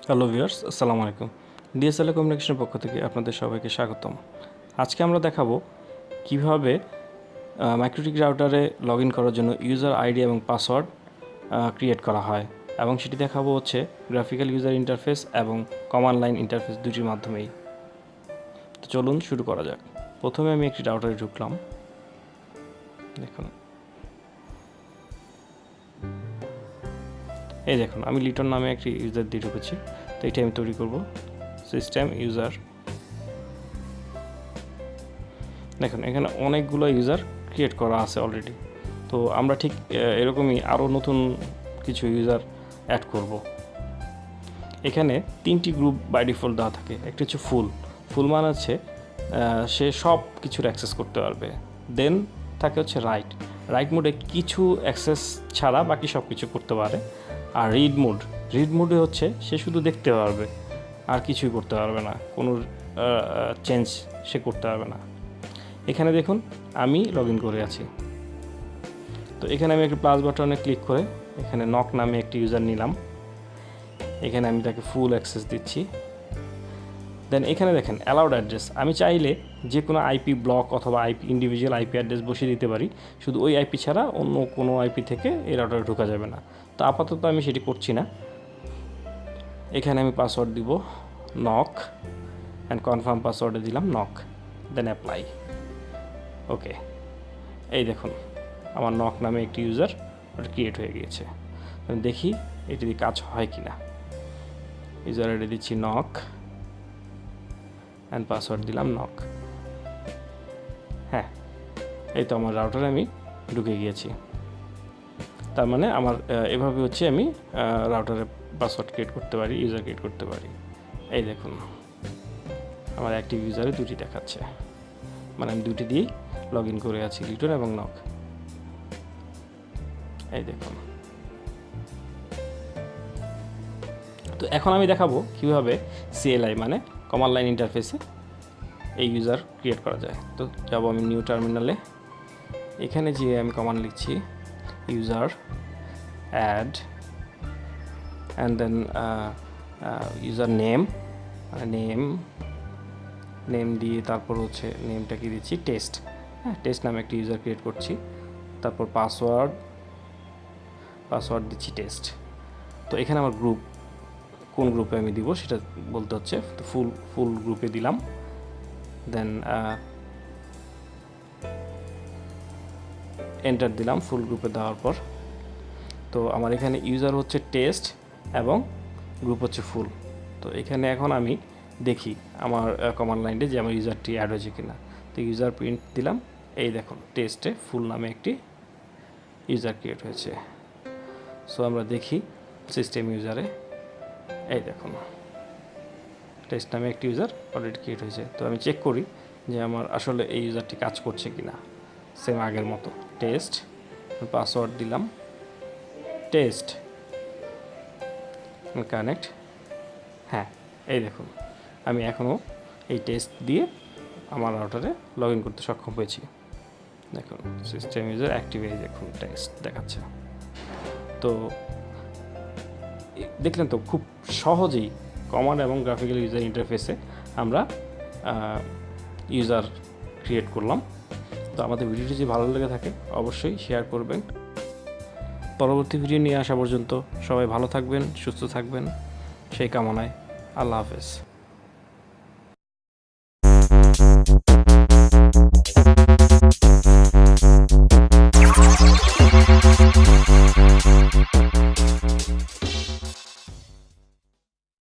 Hello viewers, আসসালামু আলাইকুম। DSL কমিউনিকেশনের পক্ষ থেকে আপনাদের সবাইকে স্বাগতম। আজকে আমরা দেখাবো কিভাবে মাইক্রোটিক রাউটারে লগ ইন করার জন্য ইউজার আইডি এবং পাসওয়ার্ড ক্রিয়েট করা হয়, এবং সেটি দেখাবো হচ্ছে গ্রাফিক্যাল ইউজার ইন্টারফেস এবং কমান্ড লাইন ইন্টারফেস দুটির মাধ্যমেই। তো চলুন শুরু করা যাক। প্রথমে আমি একটি রাউটারে ঢুকলাম। দেখুন, এই দেখুন আমি লিটন নামে একটি ইউজার দিয়ে ঢুকেছি। তো এটা আমি তৈরি করব সিস্টেম ইউজার। দেখুন এখানে অনেকগুলো ইউজার ক্রিয়েট করা আছে অলরেডি। তো আমরা ঠিক এরকমই আরও নতুন কিছু ইউজার অ্যাড করব। এখানে তিনটি গ্রুপ বাই ডিফল্ট দেওয়া থাকে। একটা হচ্ছে ফুল মানে হচ্ছে সে সব কিছুর অ্যাক্সেস করতে পারবে। দেন থাকে হচ্ছে রাইট মোডে কিছু অ্যাক্সেস ছাড়া বাকি সব কিছু করতে পারে। আর রিড মোডে হচ্ছে সে শুধু দেখতে পারবে, আর কিছুই করতে পারবে না, কোনো চেঞ্জ সে করতে পারবে না। এখানে দেখুন আমি লগ ইন করে আছি। তো এখানে আমি একটি প্লাস বাটনে ক্লিক করে এখানে নক নামে একটি ইউজার নিলাম। এখানে আমি তাকে ফুল অ্যাক্সেস দিচ্ছি। দেন এখানে দেখেন অ্যালাউড অ্যাড্রেস, আমি চাইলে যে কোনো আইপি ব্লক অথবা ইন্ডিভিজুয়াল আইপি অ্যাড্রেস বসিয়ে দিতে পারি, শুধু ওই আইপি ছাড়া অন্য কোনো আইপি থেকে এই রাউটারে ঢোকা যাবে না। তো আপাতত আমি সেটি করছি না। এখানে আমি পাসওয়ার্ড দিব নক, অ্যান্ড কনফার্ম পাসওয়ার্ডে দিলাম নক, দেন অ্যাপ্লাই। ওকে, এই দেখুন আমার নক নামে একটি ইউজার ক্রিয়েট হয়ে গিয়েছে। দেখি এটি দিয়ে কাজ হয় কি না। ইউজার আইডি দিচ্ছি নক, অ্যান্ড পাসওয়ার্ড দিলাম নক। হ্যাঁ, এই তো আমার রাউটারে আমি ঢুকে গিয়েছি। তার মানে আমার এভাবে হচ্ছে আমি রাউটারে পাসওয়ার্ড ক্রিয়েট করতে পারি, ইউজার ক্রিয়েট করতে পারি। এই দেখুন আমার অ্যাক্টিভ ইউজারে দুটি দেখাচ্ছে, মানে আমি দুটি দিয়েই লগ ইন করে আছি, লিটন এবং নক। এই দেখুন। তো এখন আমি দেখাবো কিভাবে CLI মানে কমান্ড লাইন ইন্টারফেসে এই ইউজার ক্রিয়েট করা যায়। তো যাব আমি নিউ টার্মিনালে। এখানে যে আমি কমান্ড লিখছি user add, and then user name দিয়ে তারপর হচ্ছে নেমটা কি দিচ্ছি টেস্ট। হ্যাঁ, টেস্ট নামে একটি ইউজার ক্রিয়েট করছি। তারপর পাসওয়ার্ড দিচ্ছি টেস্ট। তো এখানে আমার কোন গ্রুপে আমি দিব সেটা বলতে হচ্ছে। তো ফুল গ্রুপে দিলাম। দেন এন্টার দিলাম ফুল গ্রুপে দেওয়ার পর। তো আমার এখানে ইউজার হচ্ছে টেস্ট এবং গ্রুপ হচ্ছে ফুল। তো এখানে এখন আমি দেখি আমার কমান্ড লাইনে যে আমার ইউজারটি অ্যাড হয়েছে কিনা। তো ইউজার প্রিন্ট দিলাম। এই দেখুন টেস্টে ফুল নামে একটি ইউজার ক্রিয়েট হয়েছে। সো আমরা দেখি সিস্টেম ইউজারে, এই দেখুন টেস্ট নামে একটি ইউজার অলরেডি ক্রিয়েট হয়েছে। তো আমি চেক করি যে আমার আসলে এই ইউজারটি কাজ করছে কিনা। সেম আগের মতো টেস্ট, পাসওয়ার্ড দিলাম টেস্ট, কানেক্ট। হ্যাঁ, এই দেখুন আমি এখনও এই টেস্ট দিয়ে আমার রাউটারে লগ ইন করতে সক্ষম হয়েছি। দেখুন সিস্টেম ইউজার অ্যাক্টিভ, এই দেখুন টেক্সট দেখাচ্ছে। তো দেখলেন তো খুব সহজেই কমান্ড এবং গ্রাফিক্যাল ইউজার ইন্টারফেসে আমরা ইউজার ক্রিয়েট করলাম। তো আমাদের ভিডিওটি যদি ভালো লেগে থাকে অবশ্যই শেয়ার করবেন। পরবর্তী ভিডিও নিয়ে আসা পর্যন্ত সবাই ভালো থাকবেন, সুস্থ থাকবেন, সেই কামনায় আল্লাহ হাফেজ।